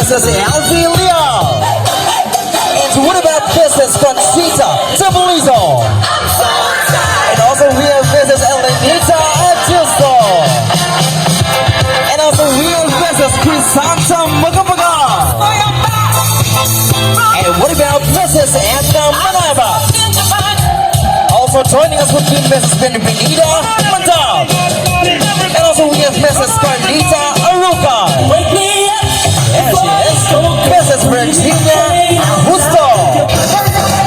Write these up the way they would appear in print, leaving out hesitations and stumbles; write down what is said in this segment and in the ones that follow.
Mrs. Ville. And what about Mrs. Conchita Tabolizo? And also we have Mrs. Elenita Atiusto. And also we have Mrs. Crisanta Macapagal. And what about Mrs. Sta.Monica? Also joining us would be Mrs. Benita Mandal. And also we have Mrs. Carlita Aruca. There she is. Mrs. Virginia Busto.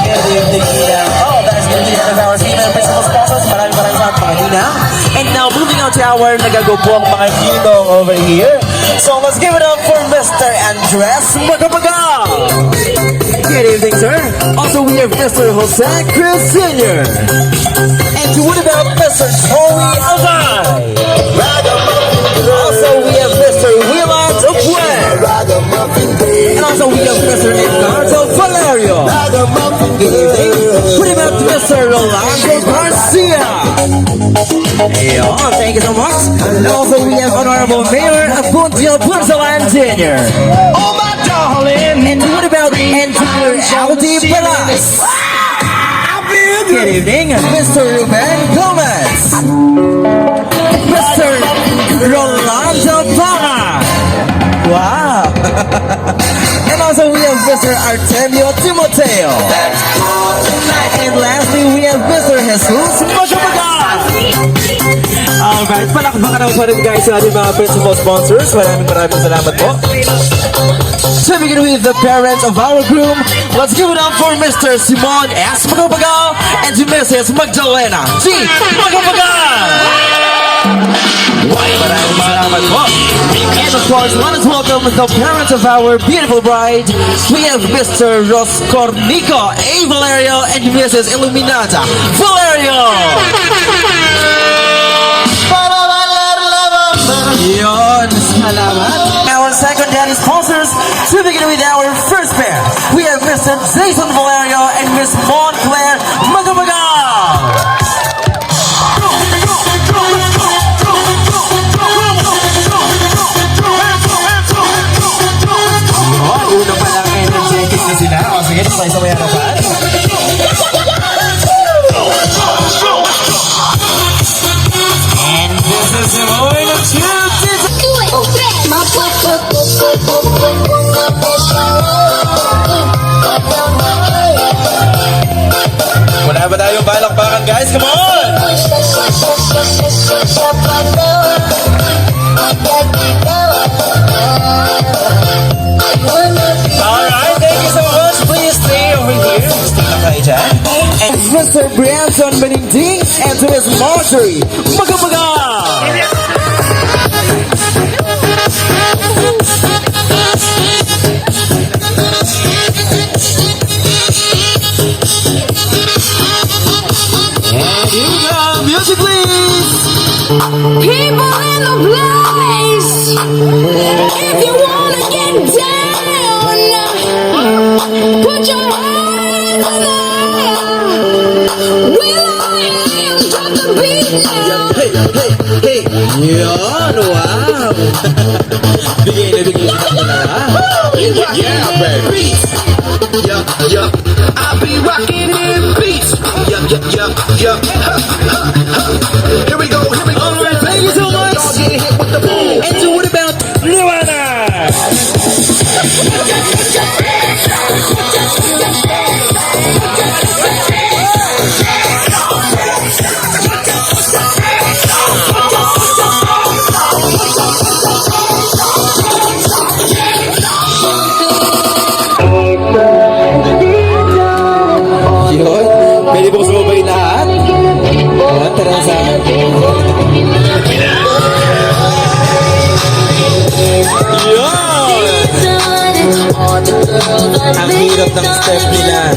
Good evening, Nina. Oh, that's good evening of our female principal sponsors. Maraming salamat mga Nina. And now moving on to our nagagubong mga ninong over here. So let's give it up for Mr. Andres Macapagal. Good evening, sir. Also, we have Mr. Jose Cruz Sr. And what about Mr. Joey Alday? Also, we have Mr. Willand Opuer. And also, we have Mr. Edgardo Valerio. Good evening. What about Mr. Rolando Garcia? Hey, thank you so much. And also, we have Honorable Mayor Nuptial Jr. Oh, my darling. And what about Engineer Aldi Balas? Good evening, Mr. Ruben Gomez. Mr. Rolando Donna. Wow. And also we have Mr. Artemio Timoteo. And lastly, we have Mr. Jesus Macapagal. Alright, palakpakan ako pa rin guys sa ating mga principal sponsors. Maraming salamat po. To begin with the parents of our groom, let's give it up for Mr. Simon S. Macapagal and to Mrs. Magdalena G. Macapagal. Maraming salamat po. And of course, let us welcome the parents of our beautiful bride. We have Mr. Roscornico A. Valerio and Mrs. Illuminata Valerio. Yon, salamat. Our secondary sponsors, to begin with our first pair, we have Mr. Jason Valerio and Miss Montclair Macapagal. Una pa lang energetic na sila. O sige, sabay-sabay na ba? And this is going to wala ba tayong balakbakan guys? Come on! Alright, thank you so much. Please stay over here. Stay na kayo dyan. And Mr. Branson Beninding and to Miss Marjorie Macapagal. And here we go. Music please. People in the place, if you wanna get down, put your hands in the air. Will I am drop the beat now. Hey, yun, wow. Bigay na. Yeah, baby. Yeah. I'll be rocking in beats. Yeah. Here we go. Alright, thank you so much. And so what about Luana? Yun, pwede po sumabay lahat. Yun, tara sa ang hirap ng step nila.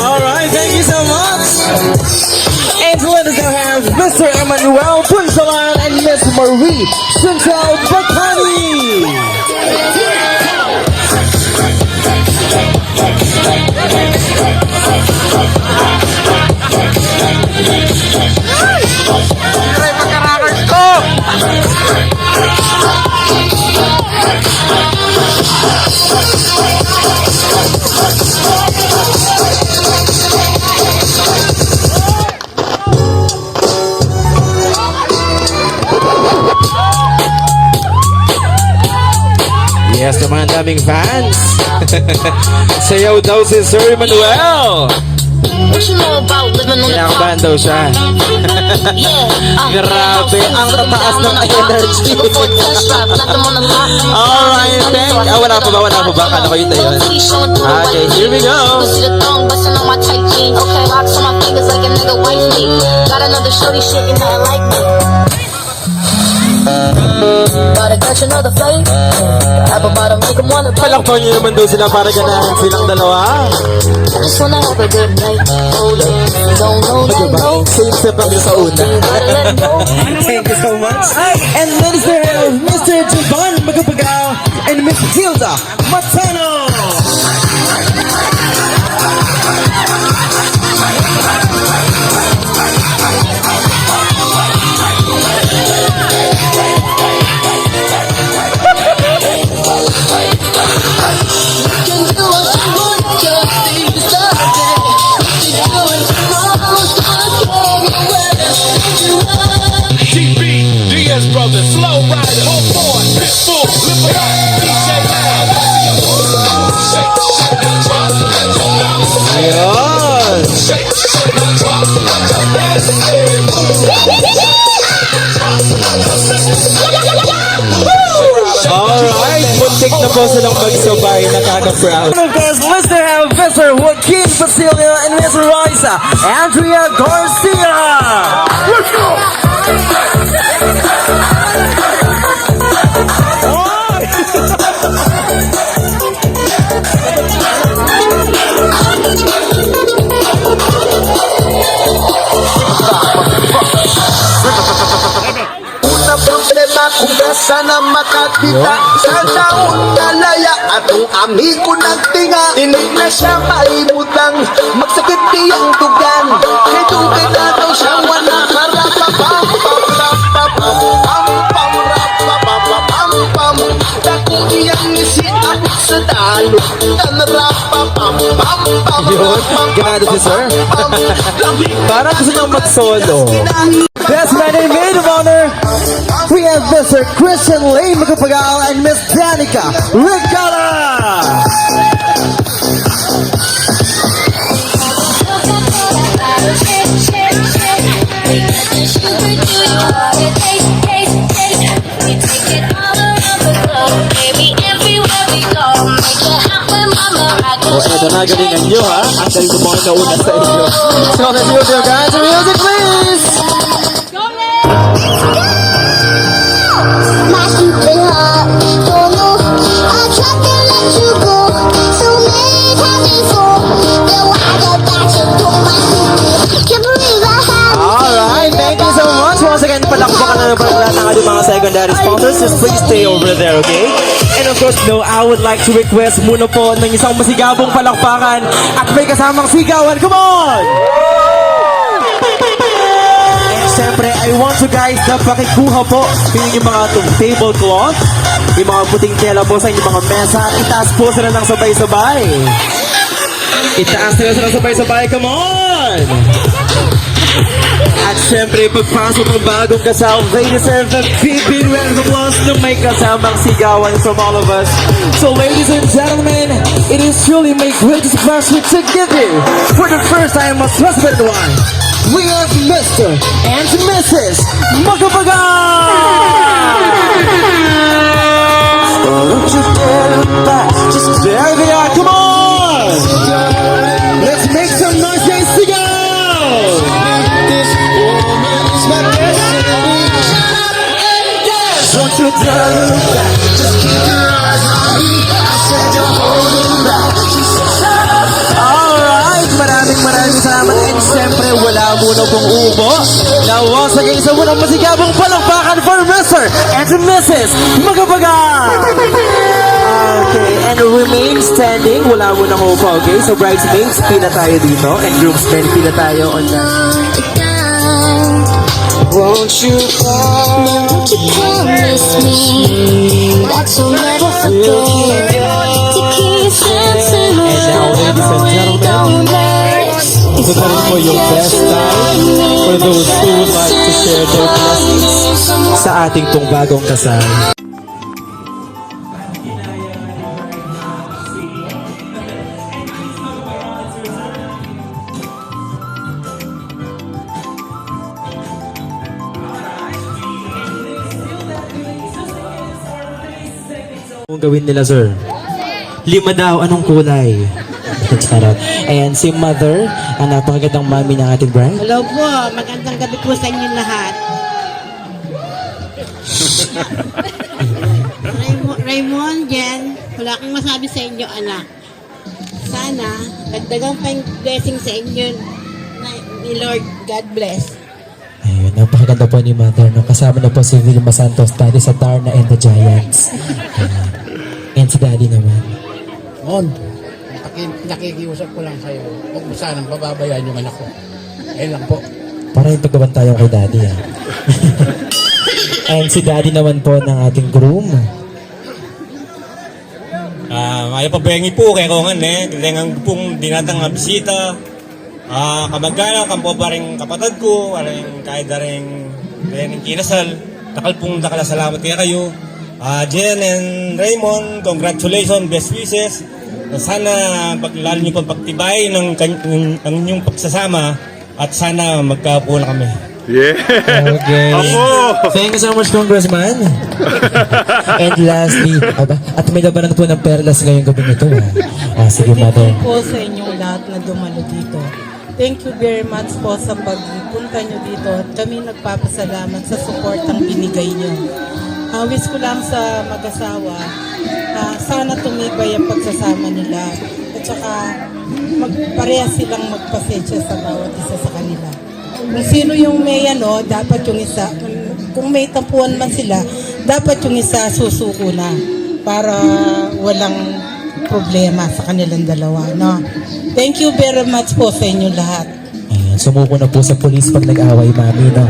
Alright, thank you so much. And let us now have Mr. Emmanuel Punsalan and Miss Marie Central Bacani. Ay, Yes, naman daming fans. Sayaw daw si Sir Manuel. What you know about living on the Kinakabahan daw siya. Grabe, ang tataas ng energy. Alright, thank you. Wala pa ba? Kala ko yun na yun. Okay, here we go. Okay, locks on my fingers like a nigga wife me. Got another shorty shaking nothing like me. Gotta catch another flight. Have about to make him wanna bite. Palakpakan niyo naman daw sila para ganahan silang dalawa. Just wanna have a good night. Hold up. Don't know that no. Same step lang sa una. Thank you so much. And ladies and gentlemen, Mr. Javon Macapagal and Miss Hilda Matano. Diaz Brothers, Slow Rider, on board, Pitbull, Live It Up, DJ Al. Ayun. Alright, muntik na po silang magsabay, nakaka-proud. Of course, let's have Mr. Joaquin Basilio and Miss Roysa Andrea Garcia. Let's go! Una problema kung nasa na makakita sa taon kalaya atong amigo nagtinga tinig na siya maibutang magsakit diyang tugan kay tugay na daw siya wala karapapam dakong iyang nisita sa talo Yun, ganado si Sir. Parang gusto niyang mag-solo. Best man and maid of honor, we have Mr. Christian Lane Macapagal and Miss Danica Ricola. O eto na, galingan nyo ha. Ang galing ko mga nauna sa inyo. So let's move your guys to music please. My stupid heart, don't know. I tried to let you go so many times before. Then I got back to my stupid. Can't believe I had. Alright, thank you so much. Once again, palakpakan na naman lahat ng ating mga secondary sponsors. Just please stay over there, okay? And of course, no, I would like to request muna po ng isang masigabong palakpakan at may kasamang sigawan. Come on! And syempre, I want you guys na pakikuha po yung mga tablecloth, yung mga puting tela po sa inyong mga mesa. Itaas po sila ng sabay-sabay. Itaas sila ng sabay-sabay. Come on! At syempre, pagpasok ng bagong kasal, they deserve a big round of applause na may kasamang sigawan from all of us. So ladies and gentlemen, it is truly my greatest pleasure to give you, for the first time as husband and wife, we have Mr. and Mrs. Macapagal! Don't you dare look back, just there they are, come on! Let's make some noise, guys, together! Don't you dare look back, just keep your eyes on me. I said you're holding back. Alright, maraming salamat. And siyempre, wala muna pong ubo. Now, once again, sa unang masigabong palakpakan for Mr. and Mrs. Macapagal. Okay, and remain standing. Wala muna ng upo, okay? So, bridesmaids, pila tayo dito. And groomsmen, pila tayo on the... Won't you Won't you promise me that you'll never forget to kiss and now, ladies and gentlemen, ito na rin po yung best time for those who would like to share their blessings sa ating pong bagong kasal. Kung gawin nila, sir? 5 daw, anong kulay? Charot. Ayan, si Mother, ang napakagandang mami ng ating bride. Hello po, magandang gabi po sa inyo lahat. Raymon, Jen, wala akong masabi sa inyo, anak. Sana, dagdagang pa yung blessing sa inyo ni Lord. God bless. Ayun, napakaganda po ni Mother. No? Kasama na po si Ville Santos, Daddy sa Donna and the Giants. Ayan. And si Daddy naman. On, nakikiusap ko lang sa'yo. Huwag mo sanang pababayaan yung anak ko. Ayun lang po. Parang yung paggawan tayo kay Daddy. And si Daddy naman po ng ating groom. May pabengi po kaya ko nga dengan pong dinatang nga bisita. Kamagana, kampo pa rin kapatid ko, aring kahit na rin kinasal. Takal pong salamat kaya kayo. Jen and Raymon, congratulations, best wishes. Sana lalo niyo pang pagtibay ng inyong pagsasama at sana magkapo na kami. Yeah. Okay. Thank you so much, Congressman. And lastly, at may labanan po ng perlas ngayong gabi nito. Sige, Mother. Thank you po sa inyong lahat na dumalo dito. Thank you very much po sa pagpunta nyo dito at kami nagpapasalamat sa support ang binigay nyo. Wish ko lang sa mag-asawa, sana tumibay ang pagsasama nila at saka parehas silang magpasensya sa bawat isa sa kanila. Kung sino yung may dapat yung isa, kung may tampuan man sila, dapat yung isa susuko na para walang problema sa kanilang dalawa. No? Thank you very much po sa inyo lahat. Ayan, sumuko na po sa police pag nag-away, mami, no?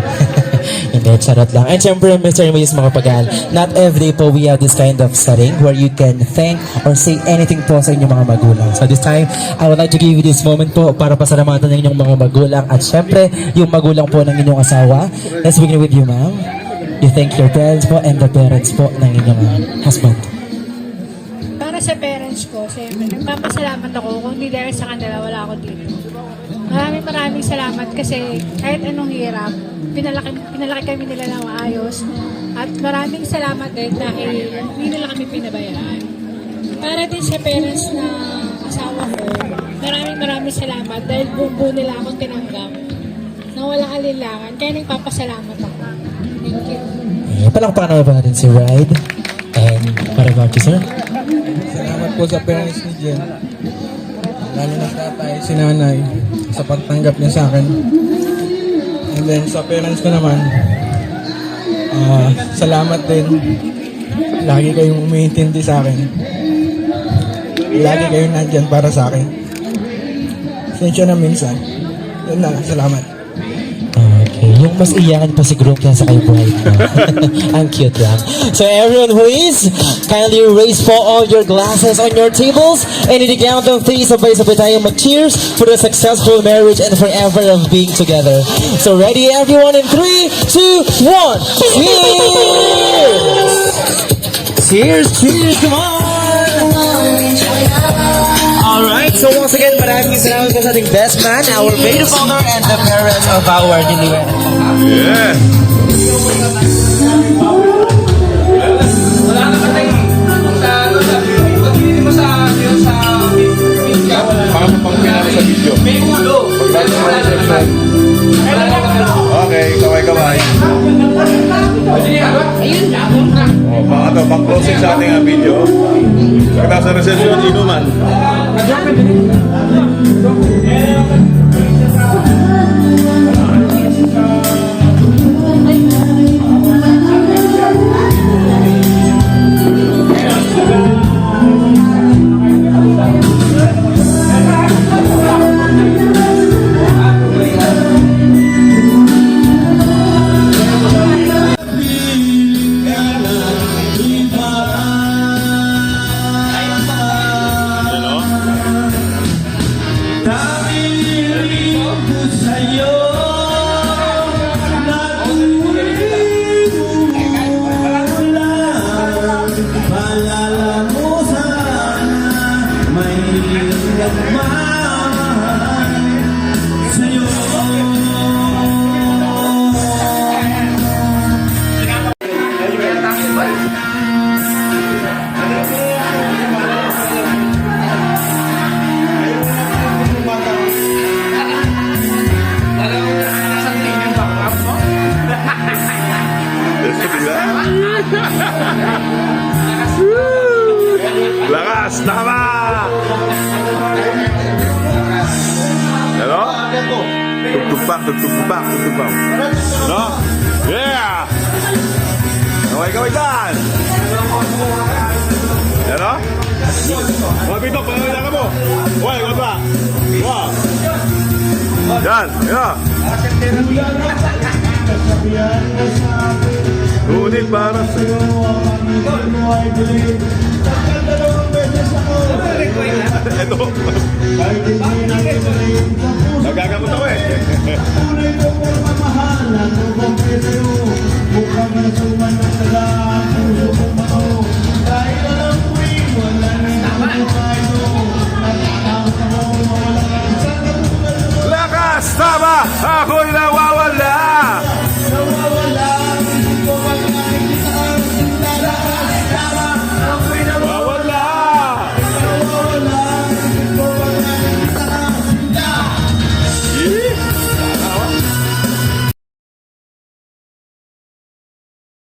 Hindi, charot lang. And syempre, Mr. and Mrs. Macapagal, not every day po we have this kind of setting where you can thank or say anything po sa inyong mga magulang. So this time, I would like to give you this moment po para pasalamatan ng inyong mga magulang at syempre, yung magulang po ng inyong asawa. Let's begin with you, ma'am. You thank your parents po and the parents po ng inyong husband. Para sa parents ko, siyempre, nagpapasalamat ako. Kung hindi dahil sa kanila, wala ako dito. Maraming salamat kasi kahit anong hirap, pinalaki kami nila ng maayos. At maraming salamat din dahil hindi nila kami pinabayaan. Para din sa parents na asawa ko, maraming salamat dahil buo nila akong tinanggap na walang alinlangan. Kaya nagpapasalamat ako. Thank you. Palakpakan naman pa natin si Ride. And what about you, sir? Salamat po sa parents ni Jen. Lalo na tatay, si nanay, sa pagtanggap niya sa akin. And then sa parents ko naman, salamat din. Lagi kayong umiintindi sa akin. Lagi kayong nandyan para sa akin. Sensya na minsan. Yun na, salamat. Okay, yung mas iyakan pa si groom kaya sa kay bride mo. Ang cute lang. So everyone please, kindly raise for all your glasses on your tables. And in the countdown, please, sabay-sabay tayo mag-cheers for the successful marriage and forever of being together. So ready everyone in 3, 2, 1. Cheers! Cheers, cheers, come on! Alright, so once again, maraming salamat po sa ating best man, our maid of honor, and the parents of our newlywed. Yeah. Para mapangpina sa video. Pagdating mo sa reception. Okay, kaway-kaway. Pang-closing sa ating video. Pagdating sa reception, inuman. sa'yo nagmumulan. Paalala mo sana may nagmamahal sa'yo. Lakas, tama! Ano? Tugtugpak, tugtugpak, tugtugpak. Ano? Yeah! Kaway dyan! Ano? Mga bitok, pangawin ka mo! Uy, wag ba? Wow! Yan, yan! Ngunit para sa'yo ang pag-ibig mo ay balik.